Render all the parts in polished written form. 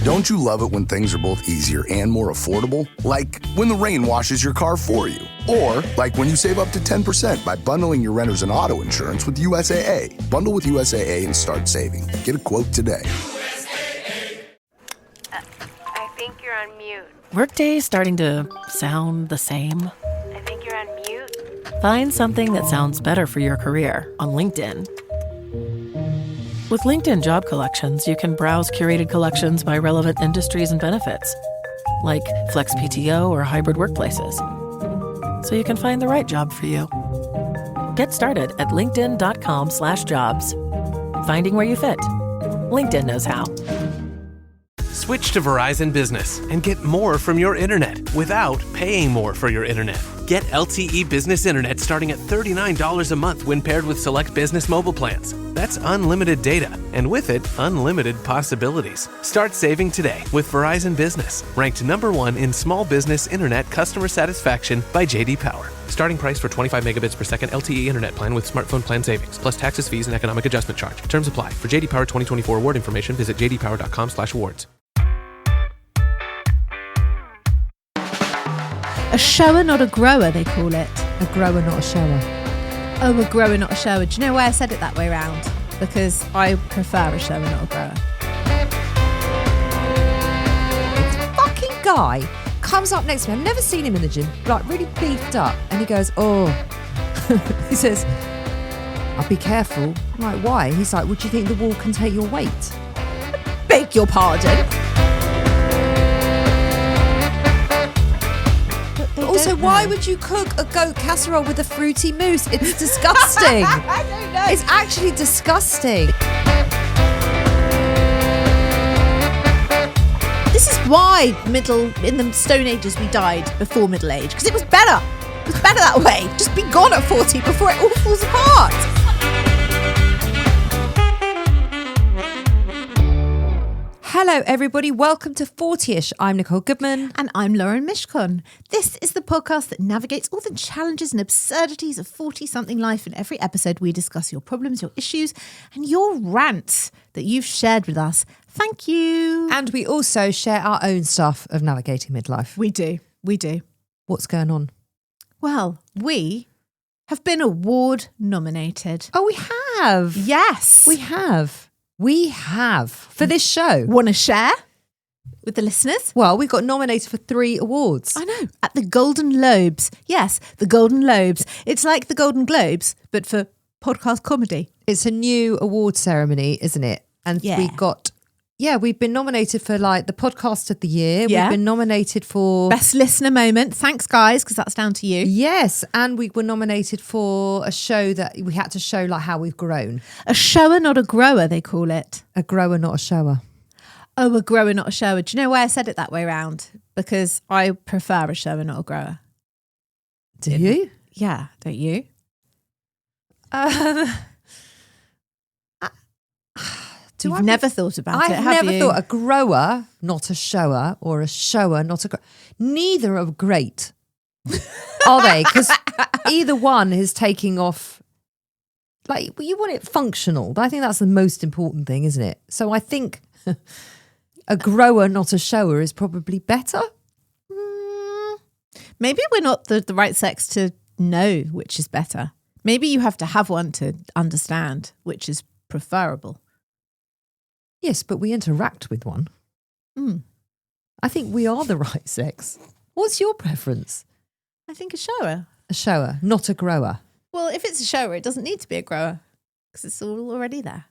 Don't you love it when things are both easier and more affordable? Like when the rain washes your car for you. Or like when you save up to 10% by bundling your renters and auto insurance with USAA. Bundle with USAA and start saving. Get a quote today. I think you're on mute. Workday starting to sound the same? I think you're on mute. Find something that sounds better for your career on LinkedIn. With LinkedIn Job Collections, you can browse curated collections by relevant industries and benefits, like flex PTO or hybrid workplaces, so you can find the right job for you. Get started at linkedin.com/jobs. Finding where you fit. LinkedIn knows how. Switch to Verizon Business and get more from your internet without paying more for your internet. Get LTE Business Internet starting at $39 a month when paired with select business mobile plans. That's unlimited data, and with it, unlimited possibilities. Start saving today with Verizon Business, ranked #1 in small business internet customer satisfaction by J.D. Power. Starting price for 25 megabits per second LTE internet plan with smartphone plan savings, plus taxes, fees, and economic adjustment charge. Terms apply. For J.D. Power 2024 award information, visit jdpower.com/awards. A shower, not a grower, they call it. A grower, not a shower. Oh, a grower, not a shower. Do you know why I said it that way round? Because I prefer a shower, not a grower. This fucking guy comes up next to me. I've never seen him in the gym, like really beefed up. And he goes, oh. He says, I'll be careful. I'm like, why? He's like, would you think the wall can take your weight? Beg your pardon. Also, why would you cook a goat casserole with a fruity mousse? It's disgusting. I don't know. It's actually disgusting. This is why in the Stone Ages we died before middle age, because it was better. It was better that way. Just be gone at 40 before it all falls apart. Hello, everybody. Welcome to 40ish. I'm Nicole Goodman. And I'm Lauren Mishcon. This is the podcast that navigates all the challenges and absurdities of 40-something life. In every episode, we discuss your problems, your issues, and your rants that you've shared with us. Thank you. And we also share our own stuff of navigating midlife. We do. What's going on? Well, we have been award nominated. Oh, we have. Yes. We have. For this show. Want to share with the listeners? Well, we got nominated for 3 awards. I know. At the Golden Lobes. Yes, the Golden Lobes. It's like the Golden Globes, but for podcast comedy. It's a new award ceremony, isn't it? And we've been nominated for like the podcast of the year. Yeah. We've been nominated for Best Listener Moment. Thanks, guys, because that's down to you. Yes, and we were nominated for a show that we had to show like how we've grown. A shower, not a grower, they call it. A grower, not a shower. Oh, a grower, not a shower. Do you know why I said it that way round? Because I prefer a shower, not a grower. Do you? Yeah, don't you? You've never thought about it, have you? I've never thought a grower, not a shower, or a shower, not a grower. Neither are great, are they? Because either one is taking off. Like, you want it functional. I think that's the most important thing, isn't it? So I think a grower, not a shower, is probably better. Maybe we're not the right sex to know which is better. Maybe you have to have one to understand which is preferable. Yes, but we interact with one. I think we are the right sex. What's your preference? I think a shower. A shower, not a grower. Well, if it's a shower, it doesn't need to be a grower because it's all already there.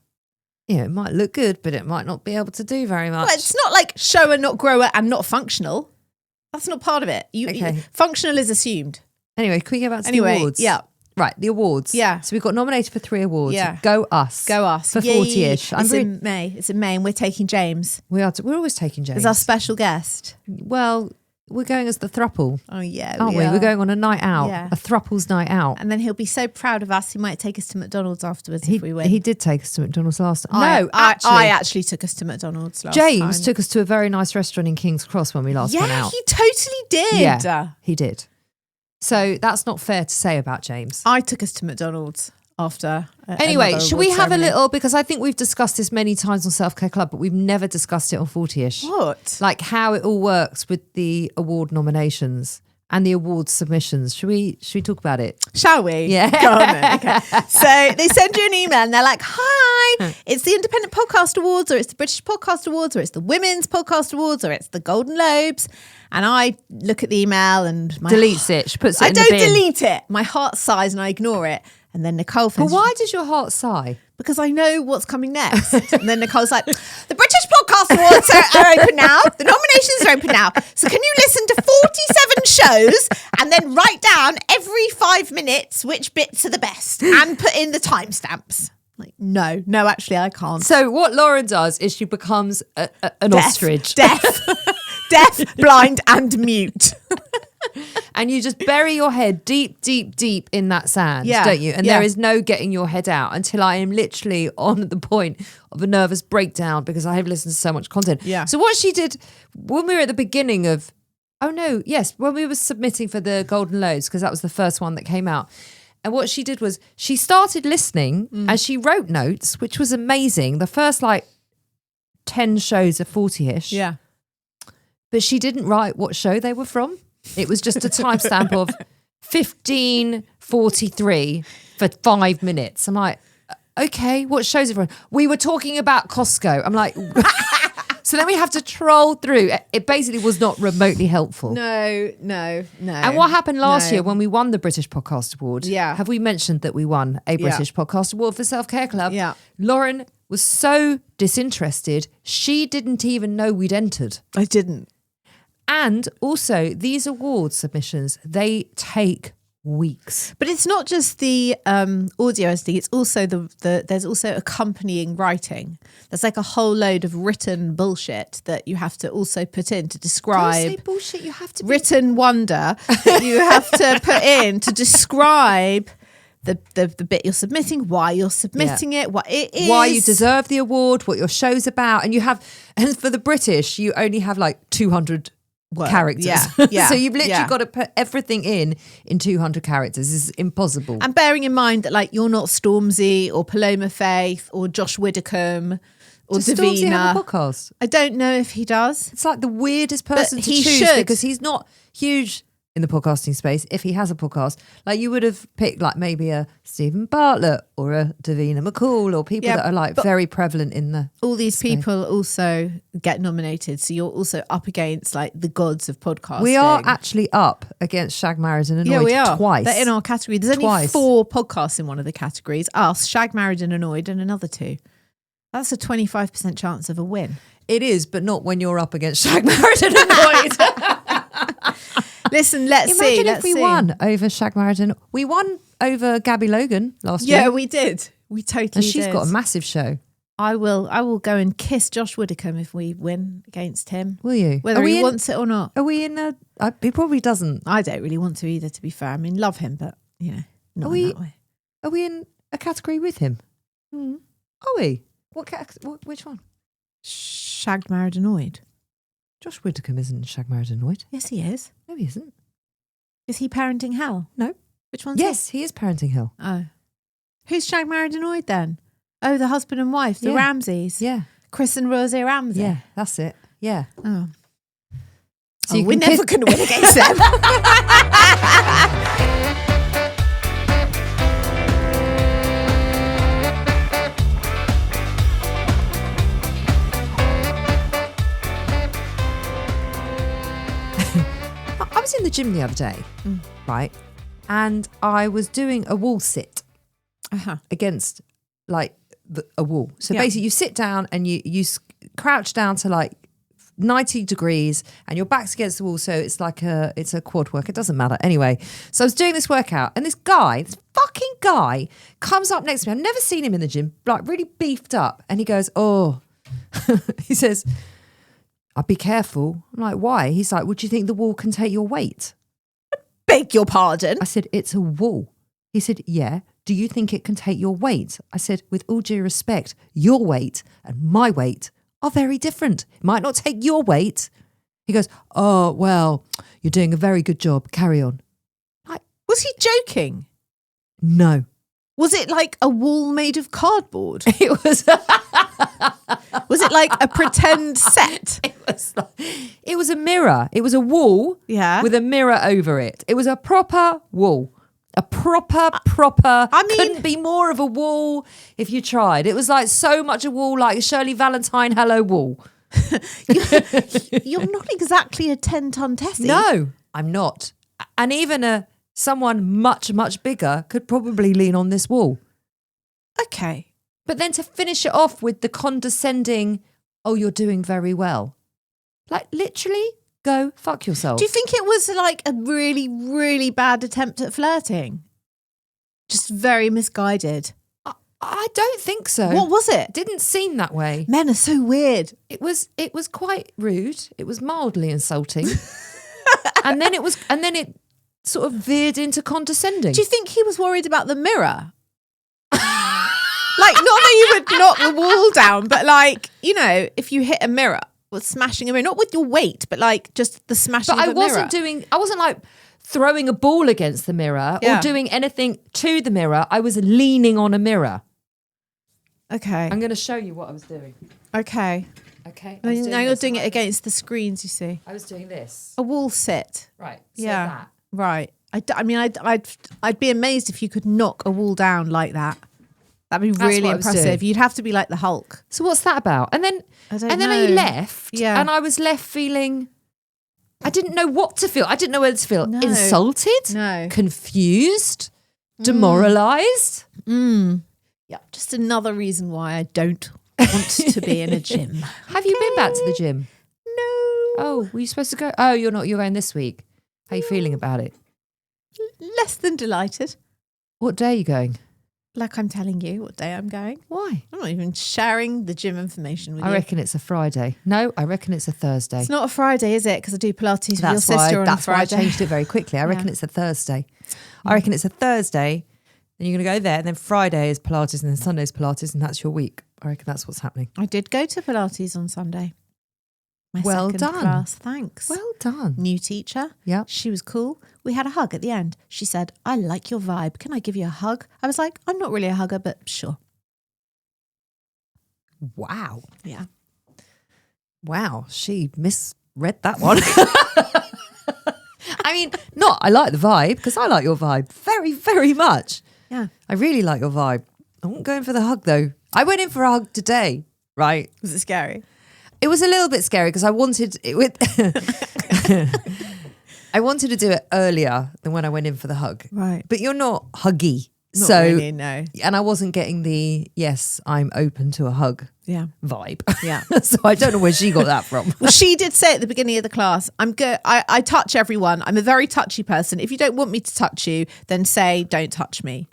Yeah, it might look good, but it might not be able to do very much. Well, it's not like shower, not grower, and not functional. That's not part of it. Functional is assumed. Anyway, can we go back to the awards? Yeah. Right, the awards. Yeah. So we got nominated for 3 awards. Yeah. Go us. Go us. For 40ish. It's in May. It's in May, and we're taking James. We're always taking James. As our special guest. Well, we're going as the throuple. Oh, yeah. Aren't we? We're going on a night out. Yeah. A throuple's night out. And then he'll be so proud of us, he might take us to McDonald's afterwards if we win. He did take us to McDonald's last time. I actually took us to McDonald's last time. James took us to a very nice restaurant in King's Cross when we last went out. Yeah, he totally did. Yeah, he did. So that's not fair to say about James. I took us to McDonald's. after. Anyway, another should we award have a ceremony. little, because I think we've discussed this many times on Self Care Club, but we've never discussed it on 40ish. What? Like how it all works with the award nominations and the award submissions. Should we talk about it? Shall we? Yeah. Go on then. Okay. So they send you an email and they're like, hi, it's the Independent Podcast Awards, or it's the British Podcast Awards, or it's the Women's Podcast Awards, or it's the Golden Globes. And I look at the email and my Deletes it. She puts it I in the don't bin. delete it. My heart sighs and I ignore it. And then Nicole But finishes. why does your heart sigh? Because I know what's coming next. And then Nicole's like, the British Podcast Awards are open now. The nominations are open now. So can you listen to 47 shows and then write down every 5 minutes which bits are the best and put in the timestamps? Like, no, actually I can't. So what Lauren does is she becomes an ostrich. Deaf, blind and mute. And you just bury your head deep, deep, deep in that sand, Yeah, don't you? And yeah. there is no getting your head out until I am literally on the point of a nervous breakdown because I have listened to so much content. Yeah. So what she did when we were at the beginning of, when we were submitting for the Golden Loads, because that was the first one that came out. And what she did was she started listening and she wrote notes, which was amazing. The first 10 shows are 40ish. Yeah. But she didn't write what show they were from. It was just a timestamp of 15:43 for 5 minutes. I'm like, okay, what show's it from? We were talking about Costco. I'm like, so then we have to troll through. It basically was not remotely helpful. No. And what happened last year when we won the British Podcast Award? Yeah. Have we mentioned that we won a British Podcast Award for Self Care Club? Yeah. Lauren was so disinterested, she didn't even know we'd entered. I didn't. And also, these award submissions, they take weeks. But it's not just the audio editing, it's also there's also accompanying writing. There's like a whole load of written bullshit that you have to also put in to Don't describe. say bullshit, you have to be... Written wonder that you have to put in to describe the bit you're submitting, why you're submitting it, what it is. Why you deserve the award, what your show's about. And for the British, you only have 200 characters. Yeah, So you've literally yeah. got to put everything in 200 characters. It's impossible. And bearing in mind that you're not Stormzy or Paloma Faith or Josh Widdicombe or Does Stormzy have a Davina. podcast? I don't know if he does. It's like the weirdest person But to he choose should. because he's not huge in the podcasting space. If he has a podcast, you would have picked maybe a Stephen Bartlett or a Davina McCall or people Yeah, that are but- very prevalent in the... All these people also get nominated, so you're also up against the gods of podcasting. We are actually up against Shag, Married and Annoyed yeah, we are twice. They're in our category. There's only Twice. 4 podcasts in one of the categories: us, Shag, Married and Annoyed, and another 2. That's a 25% chance of a win. It is, but not when you're up against Shag, Married and Annoyed. Listen, let's see. Imagine if we won over Shag, Married and... We won over Gabby Logan last year. Yeah, we did. We totally And she's did. got a massive show. I will go and kiss Josh Widdicombe if we win against him. Will you? Whether Are we he in- wants it or not. Are we in a... he probably doesn't. I don't really want to either, to be fair. I mean, love him, but, not Are in we- that way. Are we in a category with him? Are we? Which one? Shagged, Married, Annoyed. Josh Widdicombe isn't Shag, Married and Annoyed. Yes, he is. No, he isn't. Is he Parenting Hell? No. Which one's Yes, he is Parenting Hill. he? Oh. Who's Shagged, Married, Annoyed then? Oh, the husband and wife, the Yeah. Ramseys. Yeah. Chris and Rosie Ramsey. Yeah, that's it. Yeah. Oh. So Oh, you we're can never kiss- going to win against them. I was in the gym the other day, right? And I was doing a wall sit against a wall. So Yeah. basically you sit down and you crouch down to 90 degrees and your back's against the wall. So it's it's a quad work. It doesn't matter. Anyway, so I was doing this workout and this fucking guy comes up next to me. I've never seen him in the gym, really beefed up. And he goes, oh, he says, I'd be careful. I'm like, why? He's like, would you think the wall can take your weight? Beg your pardon. I said, it's a wall. He said, yeah. Do you think it can take your weight? I said, with all due respect, your weight and my weight are very different. It might not take your weight. He goes, oh, well, you're doing a very good job. Carry on. Was he joking? No. Was it like a wall made of cardboard? It was. Was it like a pretend set? It was a mirror. It was a wall with a mirror over it. It was a proper wall. A proper. I mean, couldn't be more of a wall if you tried. It was like so much a wall, like a Shirley Valentine hello wall. you're not exactly a 10-ton Tessie. No, I'm not. And even someone much, much bigger could probably lean on this wall. Okay. But then to finish it off with the condescending, oh, you're doing very well. Like literally, go fuck yourself. Do you think it was like a really, really bad attempt at flirting? Just very misguided. I don't think so. What was it? Didn't seem that way. Men are so weird. It was quite rude. It was mildly insulting. and then it sort of veered into condescending. Do you think he was worried about the mirror? Like, not that you would knock the wall down, but like, you know, if you hit a mirror, or smashing a mirror, not with your weight, but like just the smashing of a mirror. I wasn't like throwing a ball against the mirror or doing anything to the mirror. I was leaning on a mirror. Okay. I'm going to show you what I was doing. Okay. Okay. Now you're doing it against the screens, you see. I was doing this. A wall sit. Right. So Yeah. that. Right. I'd be amazed if you could knock a wall down like that. That'd be really what I was impressive. doing. You'd have to be like the Hulk. So what's that about? And then I don't then know. he left. Yeah. And I was left feeling I didn't know what to feel. I didn't know whether to feel No. insulted, No. confused, demoralised. Yeah. Just another reason why I don't want to be in a gym. Have you been back to the gym? No. Oh, were you supposed to go? Oh, you're not. You're going this week. How are you feeling about it? Less than delighted. What day are you going? Like I'm telling you what day I'm going. Why? I'm not even sharing the gym information with you. I reckon it's a Friday. No, I reckon it's a Thursday. It's not a Friday, is it? Because I do Pilates with your sister on a That's why I Friday. changed it very quickly. I reckon it's a Thursday. I reckon it's a Thursday. Then you're going to go there. And then Friday is Pilates and then Sunday's Pilates. And that's your week. I reckon that's what's happening. I did go to Pilates on Sunday. My Well second done. class. Thanks. Well done. New teacher. Yeah. She was cool. We had a hug at the end. She said, I like your vibe. Can I give you a hug? I was like, I'm not really a hugger, but sure. Wow. Yeah. Wow. She misread that one. I mean, I like the vibe because I like your vibe very, very much. Yeah. I really like your vibe. I wasn't going for the hug though. I went in for a hug today, right? Was it scary? It was a little bit scary because I wanted it with I wanted to do it earlier than when I went in for the hug. Right. But you're not huggy. Not so really, no. and I wasn't getting the yes, I'm open to a hug Yeah. vibe. Yeah. So I don't know where she got that from. Well, she did say at the beginning of the class, I'm good. I touch everyone. I'm a very touchy person. If you don't want me to touch you, then say, don't touch me.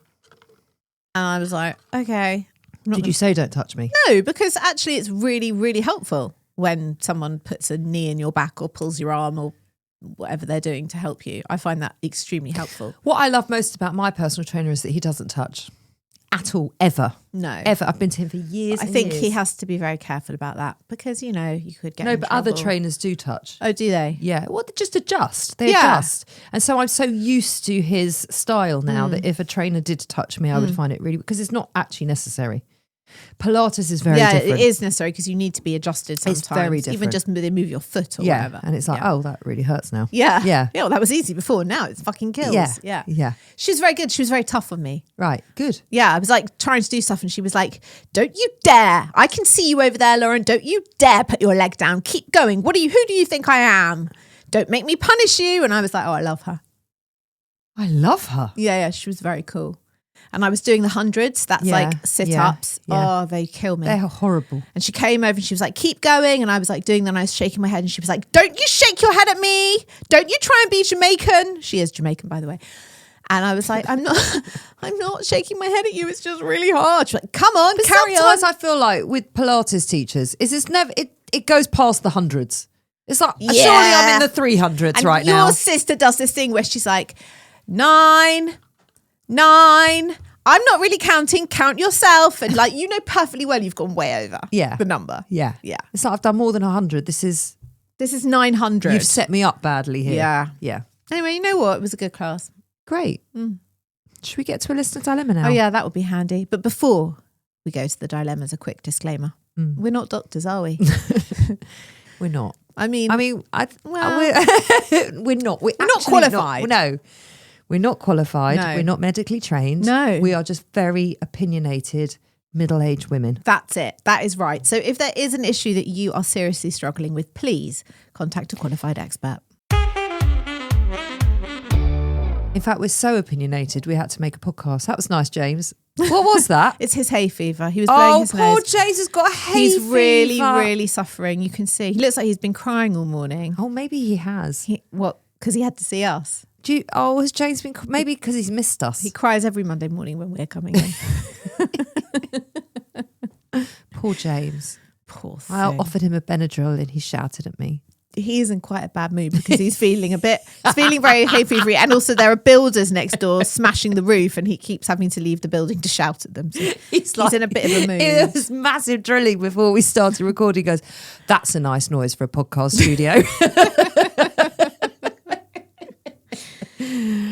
And I was like, okay. Did you say don't touch me? No, because actually it's really, really helpful when someone puts a knee in your back or pulls your arm or whatever they're doing to help you. I find that extremely helpful. What I love most about my personal trainer is that he doesn't touch at all, ever. No. Ever. I've been to him for years. I think he has to be very careful about that because, you know, you could get No, in but other trouble. trainers do touch. Oh, do they? Yeah. Well, they just adjust. They Yeah. adjust. And so I'm so used to his style now that if a trainer did touch me, I would find it really, because it's not actually necessary. Pilates is very different. it is necessary because you need to be adjusted sometimes. It's very Even different. just they move your foot or Yeah. whatever. And it's like, oh, that really hurts now. Yeah. Yeah. Yeah, well, that was easy before. Now it's fucking kills. Yeah. Yeah. Yeah. She was very good. She was very tough on me. Right. Good. Yeah, I was like trying to do stuff and she was like, don't you dare. I can see you over there, Lauren. Don't you dare put your leg down. Keep going. Who do you think I am? Don't make me punish you. And I was like, oh, I love her. I love her. Yeah, she was very cool. And I was doing the hundreds. That's Yeah, like sit-ups. yeah. Oh, they kill me. They're horrible. And she came over and she was like, keep going. And I was like doing that and I was shaking my head and she was like, don't you shake your head at me. Don't you try and be Jamaican. She is Jamaican, by the way. And I was like, I'm not shaking my head at you. It's just really hard. She's like, come on, But carry sometimes on. I feel like with Pilates teachers, it's never it goes past the hundreds. It's like surely I'm in the 300s And right your now. sister does this thing where she's like, 9. I'm not really counting. Count yourself. And like, you know perfectly well you've gone way over the number. Yeah. Yeah. It's like I've done more than 100. This is 900. you've set me up badly here. Yeah. Yeah. Anyway, you know what? It was a good class. Great. Should we get to a listener dilemma now? Oh, yeah, that would be handy. But before we go to the dilemmas, a quick disclaimer. We're not doctors, are we? We're not. I mean, we're not. We're not actually qualified. No, we're not qualified. No. We're not medically trained. No. We are just very opinionated middle-aged women. that's it. That is right. So if there is an issue that you are seriously struggling with, please contact a qualified expert. In fact, we're so opinionated, we had to make a podcast. That was nice, James. What was that? It's his hay fever. He was blowing his poor nose. James has got a hay He's really, fever. really suffering. You can see. He looks like he's been crying all morning. Oh, maybe he has. What? Because he had to see us. Has James been... Maybe because he's missed us. He cries every Monday morning when we're coming in. Poor James. Poor thing. I offered him a Benadryl and he shouted at me. He is in quite a bad mood because he's feeling very hay fevery, and also there are builders next door smashing the roof, and he keeps having to leave the building to shout at them. So he's in a bit of a mood. It was massive drilling before we started recording. He goes, that's a nice noise for a podcast studio.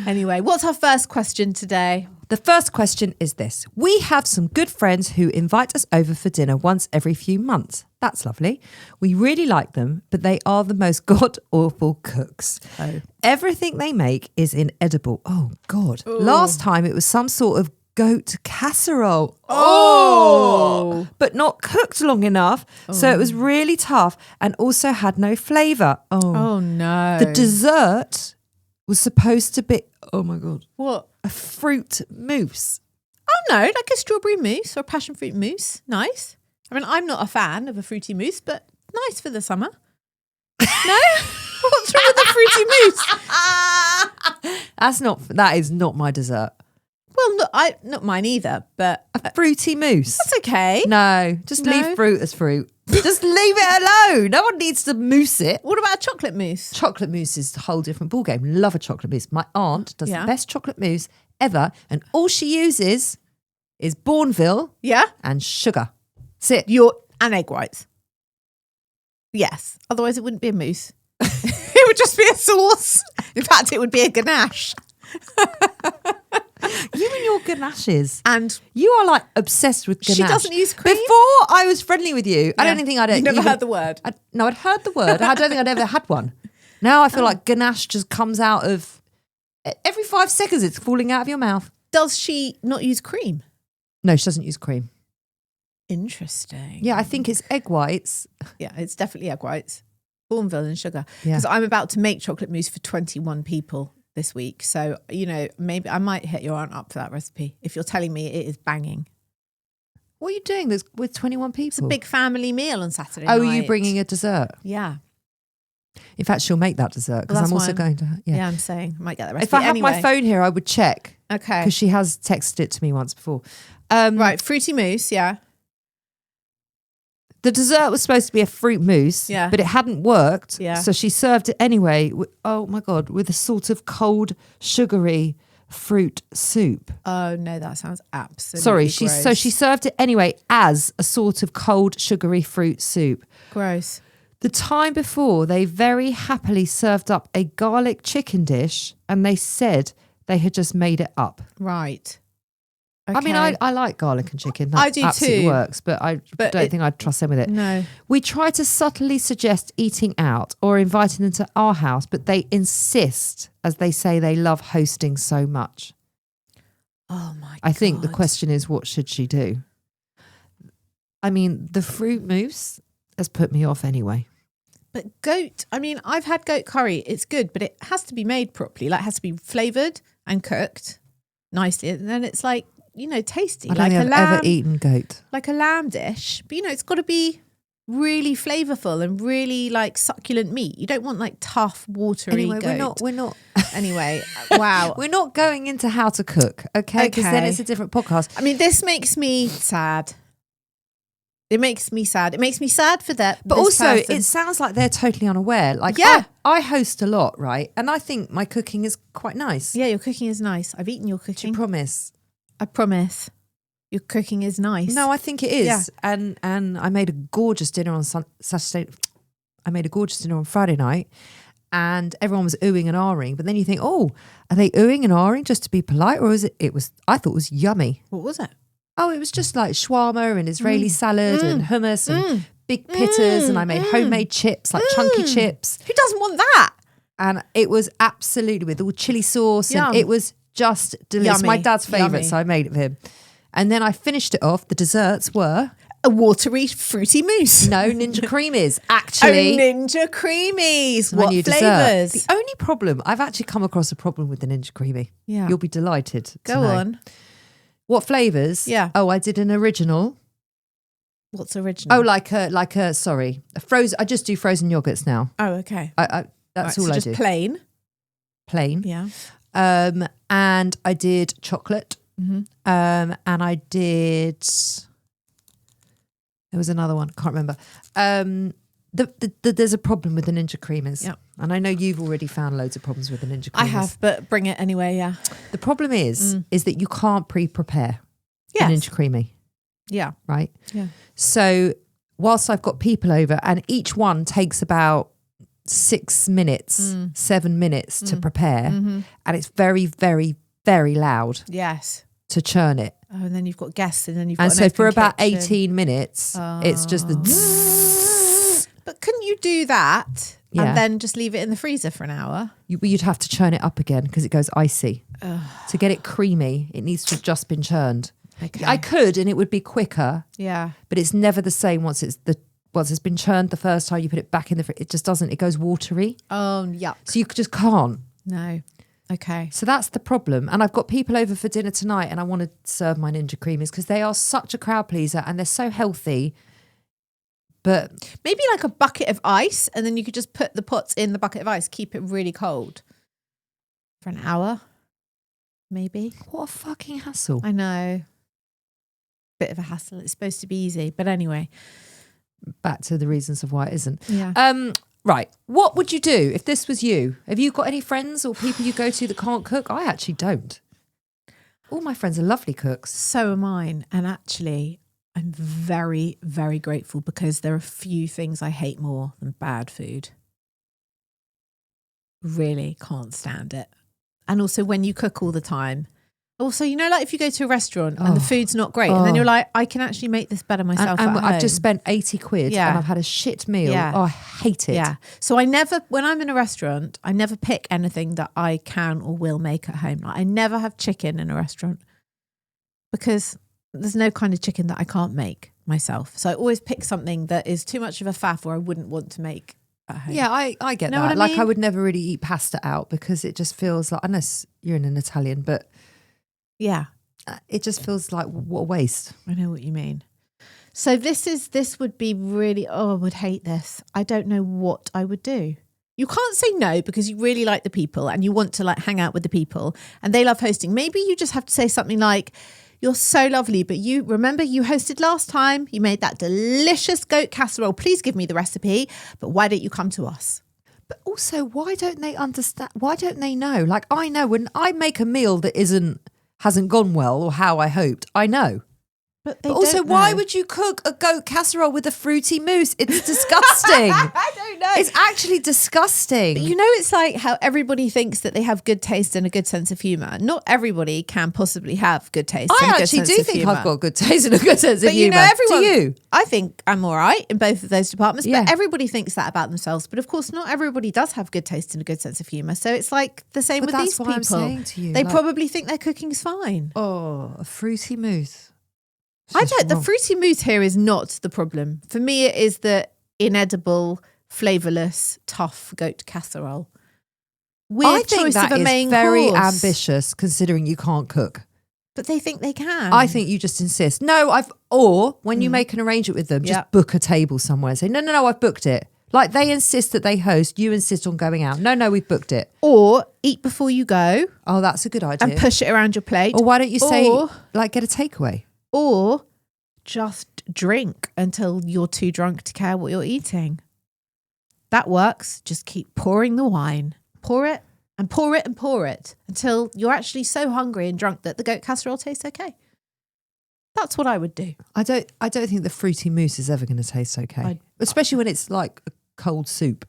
Anyway, what's our first question today? The first question is this. We have some good friends who invite us over for dinner once every few months. That's lovely. We really like them, but they are the most god-awful cooks. Oh. Everything they make is inedible. Oh, God. Ooh. Last time it was some sort of goat casserole. Oh! But not cooked long enough. So it was really tough and also had no flavour. Oh, no. The dessert was supposed to be, oh my God. What? A fruit mousse. Oh, no, like a strawberry mousse or a passion fruit mousse. Nice. I mean, I'm not a fan of a fruity mousse, but nice for the summer. No? What's wrong with the fruity mousse? That is not my dessert. Well, not mine either, but... A fruity mousse. That's okay. No, just leave fruit as fruit. Just leave it alone. No one needs to mousse it. What about a chocolate mousse? Chocolate mousse is a whole different ballgame. Love a chocolate mousse. My aunt does the best chocolate mousse ever, and all she uses is Bourneville and sugar. That's it. And egg whites. Yes. Otherwise, it wouldn't be a mousse. It would just be a sauce. In fact, it would be a ganache. You and your ganaches. And you are like obsessed with ganache. She doesn't use cream. Before I was friendly with you, I don't think I'd... You never heard the word? No, I'd heard the word. I don't think I'd ever had one. Now I feel like ganache just comes out of... Every 5 seconds it's falling out of your mouth. Does she not use cream? No, she doesn't use cream. Interesting. Yeah, I think it's egg whites. Yeah, it's definitely egg whites. Bourneville and sugar. Yeah. Because I'm about to make chocolate mousse for 21 people this week. So, maybe I might hit your aunt up for that recipe if you're telling me it is banging. What are you doing with 21 people? It's a big family meal on Saturday night. night. Are you bringing a dessert? Yeah. In fact, she'll make that dessert because I'm also going to... Yeah, I'm saying I might get that recipe. If I had my phone here, I would check. Okay. Because she has texted it to me once before. Right, fruity mousse, yeah. The dessert was supposed to be a fruit mousse, but it hadn't worked. Yeah. So she served it anyway. Oh my God, with a sort of cold, sugary fruit soup. Oh no, that sounds absolutely gross. gross. She served it anyway as a sort of cold, sugary fruit soup. Gross. The time before, they very happily served up a garlic chicken dish, and they said they had just made it up. Right. Okay. I mean, I like garlic and chicken. That I do absolutely too. Works, but I don't think I'd trust them with it. No. We try to subtly suggest eating out or inviting them to our house, but they insist, as they say they love hosting so much. Oh my God. I think the question is, what should she do? I mean, the fruit mousse has put me off anyway. But I've had goat curry. It's good, but it has to be made properly. Like, it has to be flavoured and cooked nicely. And then it's like, tasty. I don't think I've ever eaten goat. Like a lamb dish. But, it's got to be really flavourful and really, like, succulent meat. You don't want, like, tough, watery goat. We're not. Anyway, wow. We're not going into how to cook, okay? Because then it's a different podcast. I mean, this makes me sad. It makes me sad. It makes me sad for that. But also, it sounds like they're totally unaware. Like, yeah. I host a lot, right? And I think my cooking is quite nice. Yeah, your cooking is nice. I've eaten your cooking. Do you promise? I promise. Your cooking is nice. No, I think it is. Yeah. And I made a gorgeous dinner on Saturday. I made a gorgeous dinner on Friday night. and everyone was oohing and ahhing. But then you think, oh, are they oohing and ahhing just to be polite? Or is it was, I thought it was yummy. What was it? Oh, it was just like shawarma and Israeli salad and hummus and big pittas. And I made homemade chips, like chunky chips. Who doesn't want that? And it was absolutely with all chili sauce. Yum. And it was just delicious. Yummy. My dad's favourite, Yummy. so I made it for him. And then I finished it off. The desserts were... A watery, fruity mousse. No, Ninja Creamies. Actually... Ninja Creamies. my What new dessert. flavours? The only problem... I've actually come across a problem with the Ninja Creamy. Yeah. You'll be delighted to Go know. on. What flavours? Yeah. Oh, I did an original. What's original? Oh, like a sorry, a frozen. I just do frozen yogurts now. Oh, okay. That's Right, all so I just do. plain. Plain. Yeah. And I did chocolate. And I did. There was another one. Can't remember. There's a problem with the Ninja Creamers. Yeah. And I know you've already found loads of problems with the Ninja Creamers. I have, but bring it anyway, yeah. The problem is that you can't pre-prepare Yes. a Ninja Creamy, Yeah. right? Yeah. So whilst I've got people over and each one takes about 6 minutes, 7 minutes to prepare, and it's very, very, very loud Yes. to churn it. Oh, and then you've got guests and then you've got And an so for open about kitchen. 18 minutes, it's just the... But couldn't you do that Yeah. and then just leave it in the freezer for an hour? You'd have to churn it up again because it goes icy. To get it creamy, it needs to have just been churned. Okay. I could and it would be quicker, Yeah. but it's never the same once it's been churned the first time you put it back in the fridge. It just doesn't. It goes watery. Oh, yuck. So you just can't. No. Okay. So that's the problem. And I've got people over for dinner tonight and I want to serve my Ninja Creamies because they are such a crowd pleaser and they're so healthy. But Maybe like a bucket of ice and then you could just put the pots in the bucket of ice, keep it really cold for an hour, maybe. what a fucking hassle. I know. Bit of a hassle. It's supposed to be easy. But anyway. Back to the reasons of why it isn't. Yeah. Right. What would you do if this was you? Have you got any friends or people you go to that can't cook? I actually don't. All my friends are lovely cooks. So are mine. And actually, I'm very, very grateful because there are few things I hate more than bad food. Really can't stand it. And also when you cook all the time. Also, you know, like if you go to a restaurant and the food's not great and then you're like, I can actually make this better myself And at home. I've just spent 80 quid Yeah. and I've had a shit meal. Yeah. Oh, I hate it. Yeah. So when I'm in a restaurant, I never pick anything that I can or will make at home. Like I never have chicken in a restaurant because there's no kind of chicken that I can't make myself. So I always pick something that is too much of a faff or I wouldn't want to make at home. Yeah, I get Know that. what I Like I mean? would never really eat pasta out because it just feels like, unless you're in an Italian, but Yeah. it just feels like what a waste. I know what you mean. So this would be really, I would hate this. I don't know what I would do. You can't say no because you really like the people and you want to like hang out with the people and they love hosting. Maybe you just have to say something like, you're so lovely, but you remember you hosted last time, you made that delicious goat casserole. Please give me the recipe, but why don't you come to us? But also, why don't they understand? Why don't they know? Like I know when I make a meal that hasn't gone well or how I hoped, I know. But But also, why would you cook a goat casserole with a fruity mousse? It's disgusting. I don't know. It's actually disgusting. You know, it's like how everybody thinks that they have good taste and a good sense of humour. Not everybody can possibly have good taste and a I good actually sense do of think humour. I've got good taste and a good sense of But you humour. know, everyone. Do you? I think I'm all right in both of those departments. Yeah. But everybody thinks that about themselves. But of course, not everybody does have good taste and a good sense of humour. So it's like the same But with that's these what people. I'm saying to you, They like- probably think their cooking's fine. Oh, a fruity mousse. It's I just don't. The wrong. fruity mousse here is not the problem. For me, it is the inedible, flavourless, tough goat casserole. Weird I think choice that of a is main very course. ambitious considering you can't cook. But they think they can. I think you just insist. No, or when you make an arrangement with them, just Yeah. book a table somewhere and say, no, I've booked it. Like they insist that they host, you insist on going out. No, we've booked it. Or eat before you go Oh, that's a good idea. and push it around your plate. Or why don't you say, Or- like, get a takeaway? Or just drink until you're too drunk to care what you're eating. That works. Just keep pouring the wine. Pour it and pour it and pour it until you're actually so hungry and drunk that the goat casserole tastes okay. That's what I would do. I don't think the fruity mousse is ever going to taste okay. Especially when it's like a cold soup.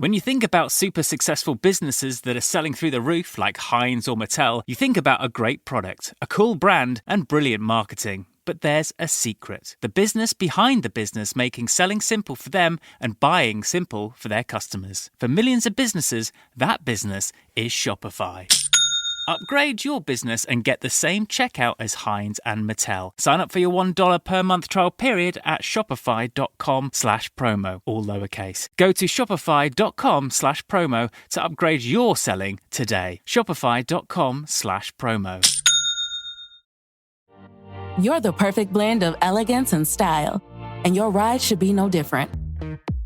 When you think about super successful businesses that are selling through the roof like Heinz or Mattel, you think about a great product, a cool brand, and brilliant marketing. But there's a secret. The business behind the business making selling simple for them and buying simple for their customers. For millions of businesses, that business is Shopify. Upgrade your business and get the same checkout as Heinz and Mattel. Sign up for your $1 per month trial period at shopify.com/promo, all lowercase. Go to shopify.com/promo to upgrade your selling today. Shopify.com/promo. You're the perfect blend of elegance and style, and your ride should be no different.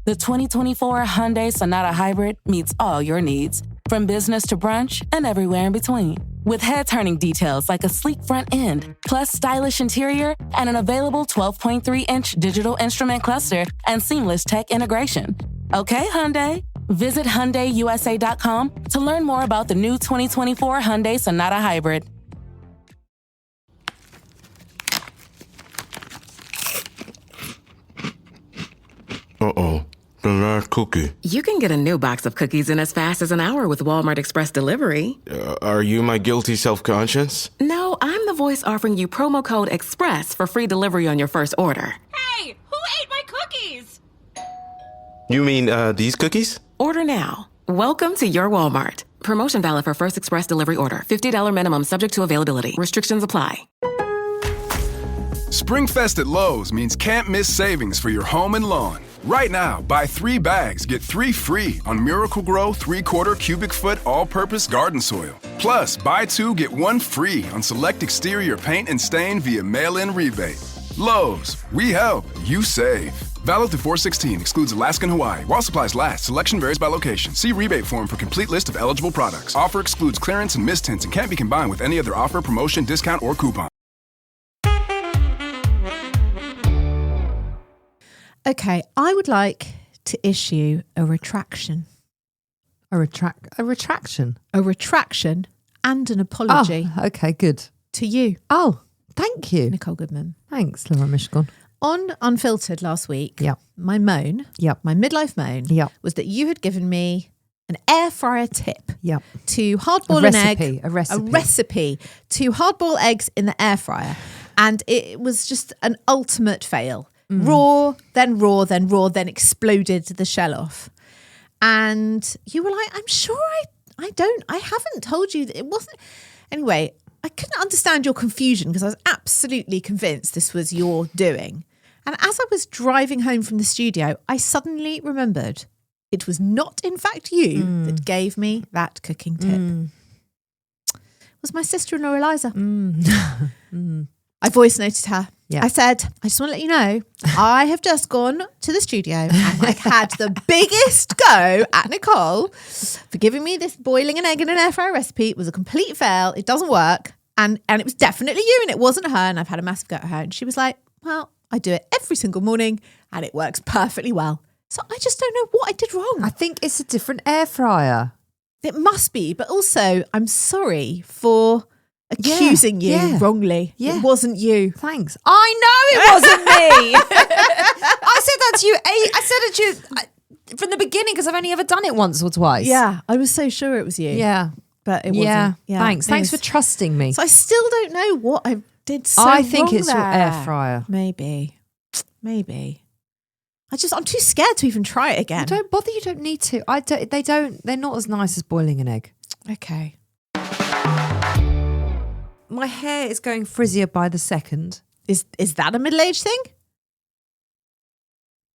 The 2024 Hyundai Sonata Hybrid meets all your needs, from business to brunch and everywhere in between. With head-turning details like a sleek front end, plus stylish interior, and an available 12.3-inch digital instrument cluster and seamless tech integration. Okay, Hyundai. Visit HyundaiUSA.com to learn more about the new 2024 Hyundai Sonata Hybrid. Uh-oh, the last cookie. You can get a new box of cookies in as fast as an hour with Walmart Express Delivery. Are you my guilty self-conscience? No, I'm the voice offering you promo code EXPRESS for free delivery on your first order. Hey, who ate my cookies? You mean, these cookies? Order now. Welcome to your Walmart. Promotion valid for first express delivery order. $50 minimum subject to availability. Restrictions apply. Springfest at Lowe's means can't miss savings for your home and lawn. Right now, buy 3 bags, get 3 free on Miracle-Gro 3/4 cubic foot all-purpose garden soil. Plus, buy 2, get 1 free on select exterior paint and stain via mail-in rebate. Lowe's, we help, you save. Valid through 4/16, excludes Alaska and Hawaii. While supplies last, selection varies by location. See rebate form for complete list of eligible products. Offer excludes clearance and mist tints and can't be combined with any other offer, promotion, discount, or coupon. Okay, I would like to issue a retraction. A retraction? A retraction and an apology. Oh, okay, good. To you. Oh, thank you. Nicole Goodman. Thanks, Lauren Michigan. On Unfiltered last week, my moan, my midlife moan, was that you had given me an air fryer tip to hardboil an egg. A recipe to hardboil eggs in the air fryer. And it was just an ultimate fail. Raw, then exploded the shell off. And you were like, I'm sure I haven't told you that it wasn't. Anyway, I couldn't understand your confusion because I was absolutely convinced this was your doing. And as I was driving home from the studio, I suddenly remembered it was not, in fact, you that gave me that cooking tip. It was my sister-in-law, Eliza. I voice noted her. Yeah. I said, I just want to let you know, I have just gone to the studio and had the biggest go at Nicole for giving me this boiling an egg in an air fryer recipe. It was a complete fail. It doesn't work. And it was definitely you and it wasn't her. And I've had a massive go at her. And she was like, well, I do it every single morning and it works perfectly well. So I just don't know what I did wrong. I think it's a different air fryer. It must be. But also, I'm sorry for accusing you wrongly. It wasn't you. Thanks. I know it wasn't me. I said that to you. I said it to you from the beginning because I've only ever done it once or twice. Yeah, I was so sure it was you. Yeah. But it wasn't. Yeah. Thanks for trusting me. So I still don't know what I did so I think wrong it's your air fryer. Maybe. I'm too scared to even try it again. Don't bother, you don't need to. They're not as nice as boiling an egg. Okay. My hair is going frizzier by the second. Is that a middle-aged thing?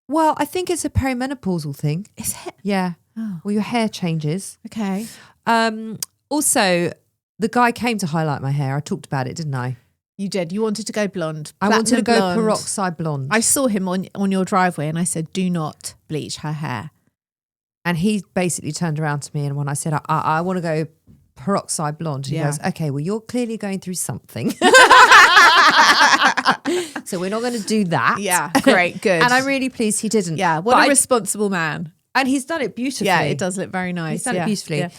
Well, I think it's a perimenopausal thing. Is it? Yeah. Oh. Well, your hair changes. Okay. Also, the guy came to highlight my hair. I talked about it, didn't I? You did. You wanted to go blonde. I wanted to go blonde. peroxide blonde. I saw him on your driveway and I said, do not bleach her hair. And he basically turned around to me and when I said, I want to go peroxide blonde, he goes, okay, well, you're clearly going through something. So we're not going to do that. Yeah, great, good. And I'm really pleased he didn't. Yeah, what a responsible man. And he's done it beautifully. Yeah, it does look very nice. He's done it beautifully. Yeah.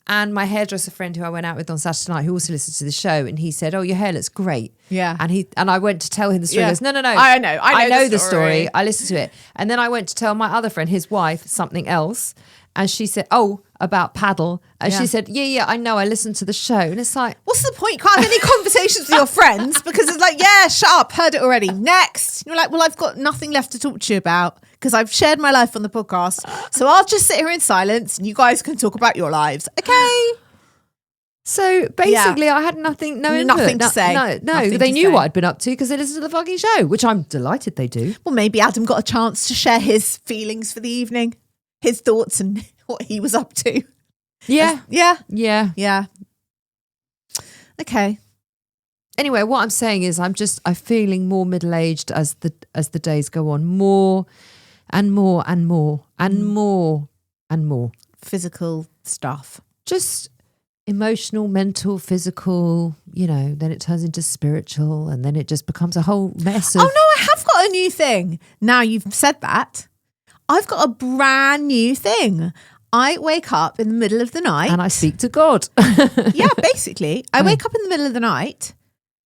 And my hairdresser friend who I went out with on Saturday night, who also listens to the show, and he said, "Oh, your hair looks great." Yeah. And I went to tell him the story. Yeah. He goes, "No. I know the story. I listened to it." And then I went to tell my other friend, his wife, something else. And she said, "Oh, about paddle." And she said, yeah, I know. I listened to the show. And it's like, what's the point? You can't have any conversations with your friends because it's like, yeah, shut up. Heard it already. Next. You're like, well, I've got nothing left to talk to you about because I've shared my life on the podcast. So I'll just sit here in silence and you guys can talk about your lives. Okay. So basically, I had nothing to say. No, Nothing they to knew say. what I'd been up to because they listened to the fucking show, which I'm delighted they do. Well, maybe Adam got a chance to share his feelings for the evening, his thoughts and what he was up to. Yeah. Yeah. Okay. Anyway, what I'm saying is I'm feeling more middle-aged as the days go on. More and more and more and more and more. Physical stuff. Just emotional, mental, physical, then it turns into spiritual and then it just becomes a whole mess of... Oh, no, I have got a new thing. Now you've said that. I've got a brand new thing. I wake up in the middle of the night. And I speak to God. Yeah, basically. I wake up in the middle of the night.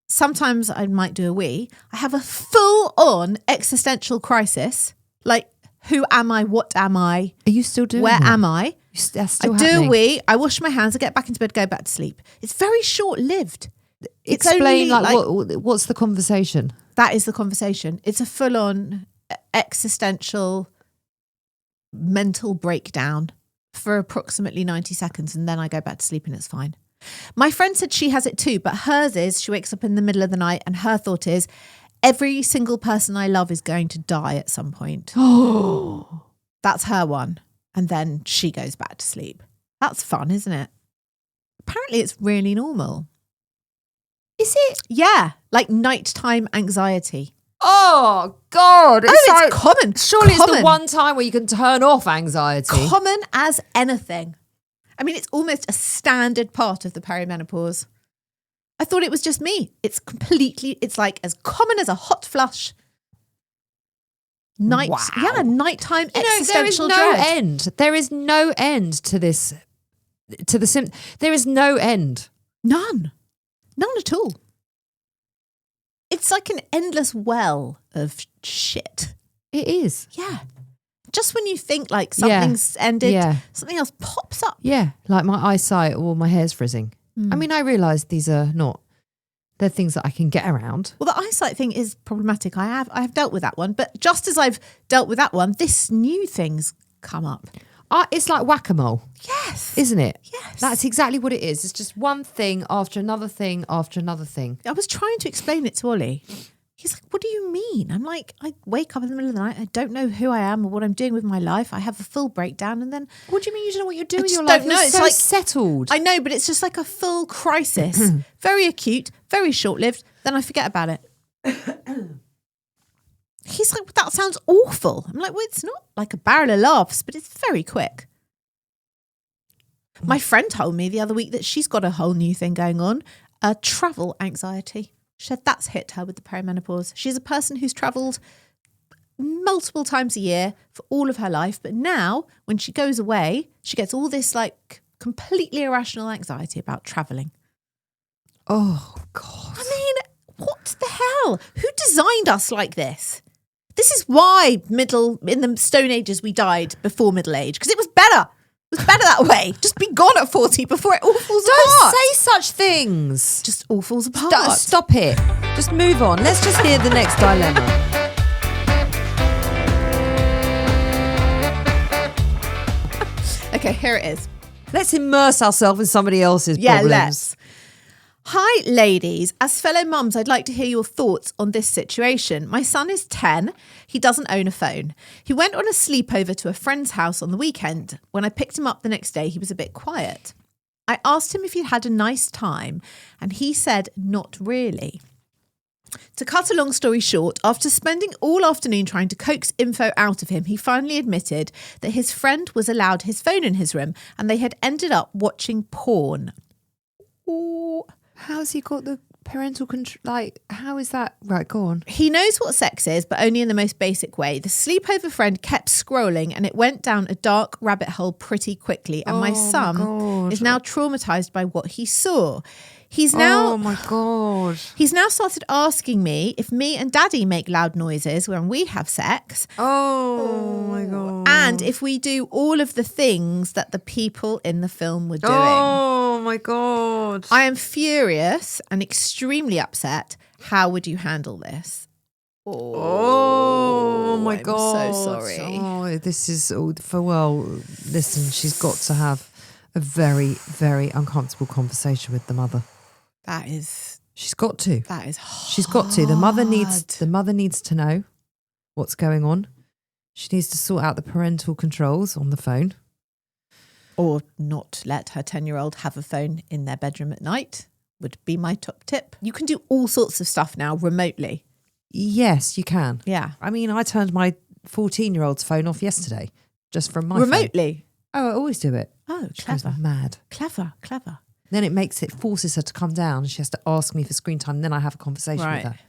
Sometimes I might do a wee. I have a full-on existential crisis. Like, who am I? What am I? Are you still doing Where that? am I? That's still I do a happening. wee. I wash my hands. I get back into bed, go back to sleep. It's very short-lived. It's Explain, only, what's the conversation? That is the conversation. It's a full-on existential mental breakdown for approximately 90 seconds and then I go back to sleep and it's fine. My friend said she has it too, but hers is she wakes up in the middle of the night and her thought is every single person I love is going to die at some point. Oh, that's her one. And then she goes back to sleep. That's fun, isn't it? Apparently it's really normal. Is it? Yeah, like nighttime anxiety. Oh, God. It's common. Surely common. it's the one time where you can turn off anxiety. Common as anything. I mean, it's almost a standard part of the perimenopause. I thought it was just me. It's like as common as a hot flush. Wow. Nighttime There is existential no dread. end. There is no end to this. There is no end. None at all. It's like an endless well of shit. It is. Yeah. Just when you think like something's ended, something else pops up. Yeah, like my eyesight or my hair's frizzing. I mean, I realise these are they're things that I can get around. Well, the eyesight thing is problematic. I have dealt with that one. But just as I've dealt with that one, this new thing's come up. It's like whack-a-mole. Yes. Isn't it? Yes. That's exactly what it is. It's just one thing after another thing after another thing. I was trying to explain it to Ollie. He's like, what do you mean? I'm like, I wake up in the middle of the night. I don't know who I am or what I'm doing with my life. I have a full breakdown and then... What do you mean you don't know what you're doing with I your just life? don't know. You're It's so like settled. I know, but it's just like a full crisis. Very acute, very short-lived. Then I forget about it. He's like, that sounds awful. I'm like, well, it's not like a barrel of laughs, but it's very quick. My friend told me the other week that she's got a whole new thing going on, travel anxiety. She said that's hit her with the perimenopause. She's a person who's travelled multiple times a year for all of her life, but now when she goes away, she gets all this like completely irrational anxiety about travelling. Oh, God. I mean, what the hell? Who designed us like this? This is why in the Stone Ages we died before middle age, because it was better. It was better that way. Just be gone at 40 before it all falls apart. Don't say such things. Just all falls apart. Stop it. Just move on. Let's just hear the next dilemma. Okay, here it is. Let's immerse ourselves in somebody else's problems. Let's. Hi, ladies. As fellow mums, I'd like to hear your thoughts on this situation. My son is 10. He doesn't own a phone. He went on a sleepover to a friend's house on the weekend. When I picked him up the next day, he was a bit quiet. I asked him if he'd had a nice time, and he said not really. To cut a long story short, after spending all afternoon trying to coax info out of him, he finally admitted that his friend was allowed his phone in his room and they had ended up watching porn. Oh, how's he got the parental control? Like, how is that? Right, go on. He knows what sex is, but only in the most basic way. The sleepover friend kept scrolling and it went down a dark rabbit hole pretty quickly. And my son is now traumatized by what he saw. He's now, oh my God. He's now started asking me if me and daddy make loud noises when we have sex. Oh my God. And if we do all of the things that the people in the film were doing. Oh my God. I am furious and extremely upset. How would you handle this? Oh my I'm God. so sorry. Oh, this is all for, well, listen, she's got to have a very, very uncomfortable conversation with the mother. That is... She's got to. That is hard. She's got to. The mother needs to know what's going on. She needs to sort out the parental controls on the phone. Or not let her 10-year-old have a phone in their bedroom at night would be my top tip. You can do all sorts of stuff now remotely. Yes, you can. Yeah. I mean, I turned my 14-year-old's phone off yesterday just from my remotely? Phone. Oh, I always do it. Oh, she clever. goes mad. Clever. Then it forces her to come down and she has to ask me for screen time. And then I have a conversation with her.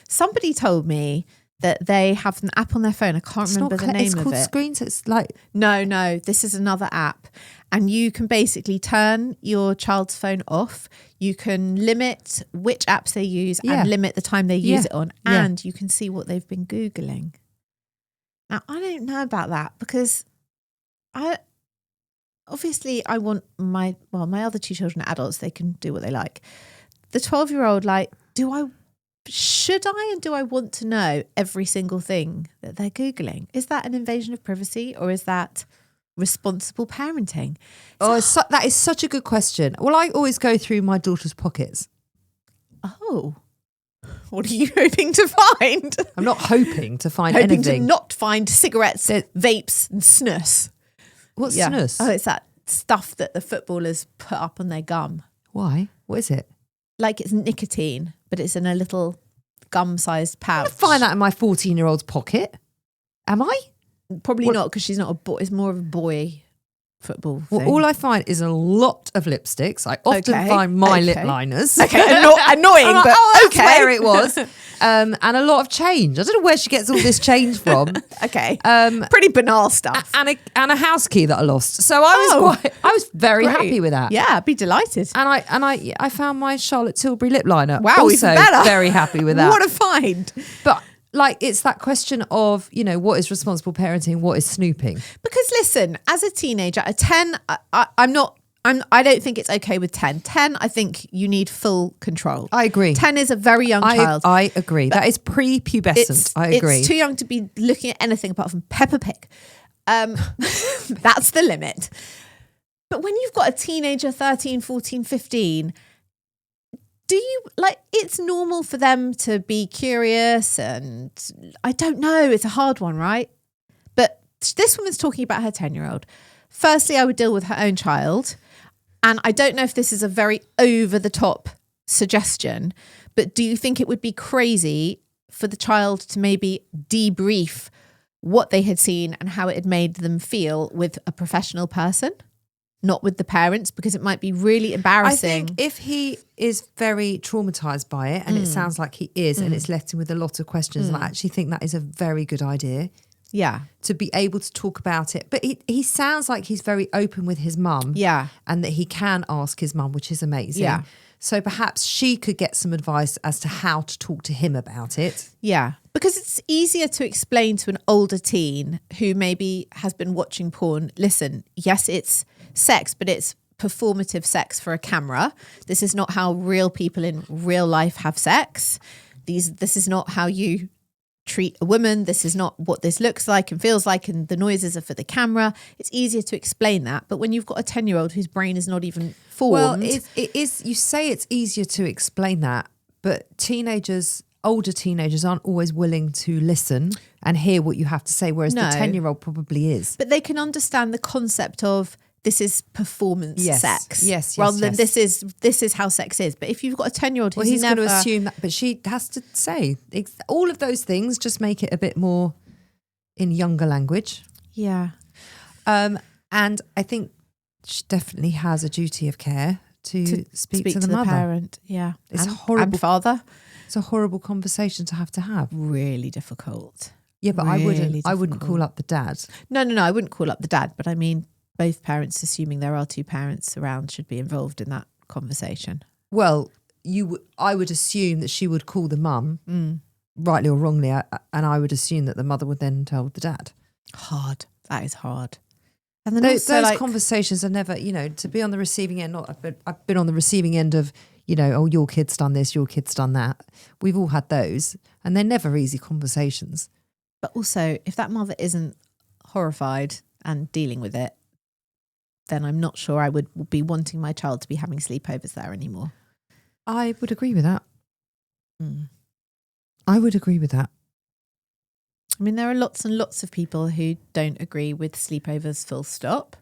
Somebody told me that they have an app on their phone. I can't remember the name of it. It's called Screens. It's like... No, this is another app. And you can basically turn your child's phone off. You can limit which apps they use and limit the time they use it on. And you can see what they've been Googling. Now, I don't know about that because I want my other two children are adults. They can do what they like. The 12-year-old, like, should I and do I want to know every single thing that they're Googling? Is that an invasion of privacy or is that responsible parenting? That is such a good question. Well, I always go through my daughter's pockets. Oh, what are you hoping to find? I'm not hoping to find anything. Hoping to not find cigarettes, vapes and snus. What's snus? Oh, it's that stuff that the footballers put up on their gum. Why? What is it? Like it's nicotine, but it's in a little gum-sized pouch. I find that in my 14-year-old's pocket. Am I? Probably not, because she's not a boy. It's more of a boy football thing. Well, all I find is a lot of lipsticks. I often find my lip liners. Okay, annoying, like, but that's where it was. And a lot of change. I don't know where she gets all this change from. Okay, pretty banal stuff. And a house key that I lost. So I was very happy with that. Yeah, I'd be delighted. And I found my Charlotte Tilbury lip liner. Wow, also even better. Very happy with that. What a find! But like, it's that question of, what is responsible parenting? What is snooping? Because listen, as a teenager, at 10, I don't think it's okay with 10. 10, I think you need full control. I agree. 10 is a very young child. I agree. That is pre-pubescent. I agree. It's too young to be looking at anything apart from Peppa Pig. That's the limit. But when you've got a teenager, 13, 14, 15, do you it's normal for them to be curious? And I don't know, it's a hard one, right? But this woman's talking about her 10-year-old. Firstly, I would deal with her own child. And I don't know if this is a very over-the-top suggestion, but do you think it would be crazy for the child to maybe debrief what they had seen and how it had made them feel with a professional person? Not with the parents, because it might be really embarrassing. I think if he is very traumatized by it, and it sounds like he is, and it's left him with a lot of questions, and I actually think that is a very good idea. Yeah. To be able to talk about it. But he sounds like he's very open with his mum. Yeah. And that he can ask his mum, which is amazing. Yeah. So perhaps she could get some advice as to how to talk to him about it. Yeah. Because it's easier to explain to an older teen who maybe has been watching porn, listen, yes, it's sex, but it's performative sex for a camera. This is not how real people in real life have sex. This is not how you treat a woman. This is not what this looks like and feels like, and the noises are for the camera. It's easier to explain that. But when you've got a 10-year-old whose brain is not even formed. Well, it is. You say it's easier to explain that, but older teenagers aren't always willing to listen and hear what you have to say, whereas the 10-year-old probably is. But they can understand the concept of this is performance sex. Yes. Rather than this is how sex is. But if you've got a 10-year-old who's he's going to assume that, but she has to say all of those things, just make it a bit more in younger language. Yeah. And I think she definitely has a duty of care to speak to the mother. parent. Yeah. It's and, horrible. And father. It's a horrible conversation to have. Really difficult. Yeah, but Really I wouldn't call up the dad. No, I wouldn't call up the dad, but I mean, both parents, assuming there are two parents around, should be involved in that conversation. Well, I would assume that she would call the mum, rightly or wrongly, and I would assume that the mother would then tell the dad. Hard. That is hard. And then those also, conversations are never, to be on the receiving end. I've been on the receiving end of, oh, your kid's done this, your kid's done that. We've all had those, and they're never easy conversations. But also, if that mother isn't horrified and dealing with it, then I'm not sure I would be wanting my child to be having sleepovers there anymore. I would agree with that. I would agree with that. I mean, there are lots and lots of people who don't agree with sleepovers full stop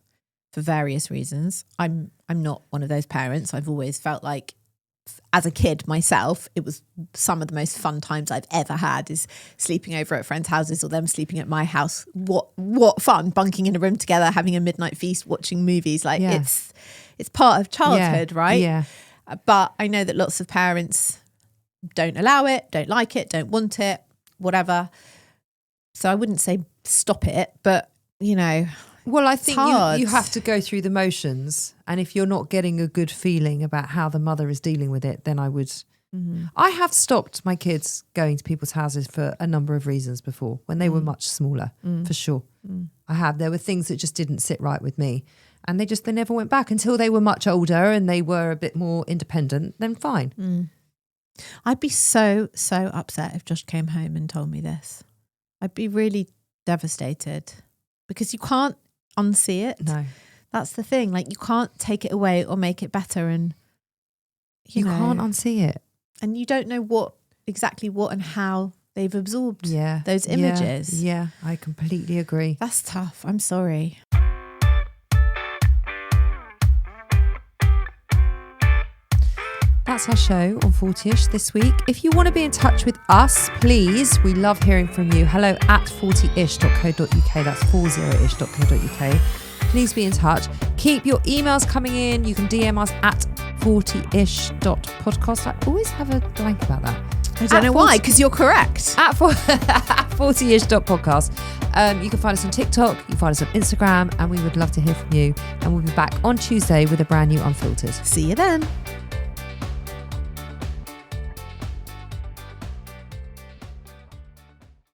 for various reasons. I'm not one of those parents. I've always felt like, as a kid myself, it was some of the most fun times I've ever had is sleeping over at friends' houses or them sleeping at my house. What fun, bunking in a room together, having a midnight feast, watching movies. It's part of childhood, right? Yeah. But I know that lots of parents don't allow it, don't like it, don't want it, whatever. So I wouldn't say stop it, but, Well, I think you have to go through the motions. And if you're not getting a good feeling about how the mother is dealing with it, then I would... I have stopped my kids going to people's houses for a number of reasons before, when they were much smaller, for sure. I have. There were things that just didn't sit right with me. And they never went back until they were much older and they were a bit more independent, then fine. I'd be so upset if Josh came home and told me this. I'd be really devastated because you can't unsee it. No. That's the thing. Like, you can't take it away or make it better, and you can't unsee it. And you don't know exactly what and how they've absorbed those images. Yeah, I completely agree. That's tough. I'm sorry. That's our show on 40ish this week. If you want to be in touch with us, please, we love hearing from you. Hello at 40ish.co.uk. That's 40ish.co.uk. Please be in touch. Keep your emails coming in. You can DM us at 40ish.podcast. I always have a blank about that. I don't know why, because you're correct. At 40ish.podcast. You can find us on TikTok, you can find us on Instagram, and we would love to hear from you. And we'll be back on Tuesday with a brand new Unfiltered. See you then.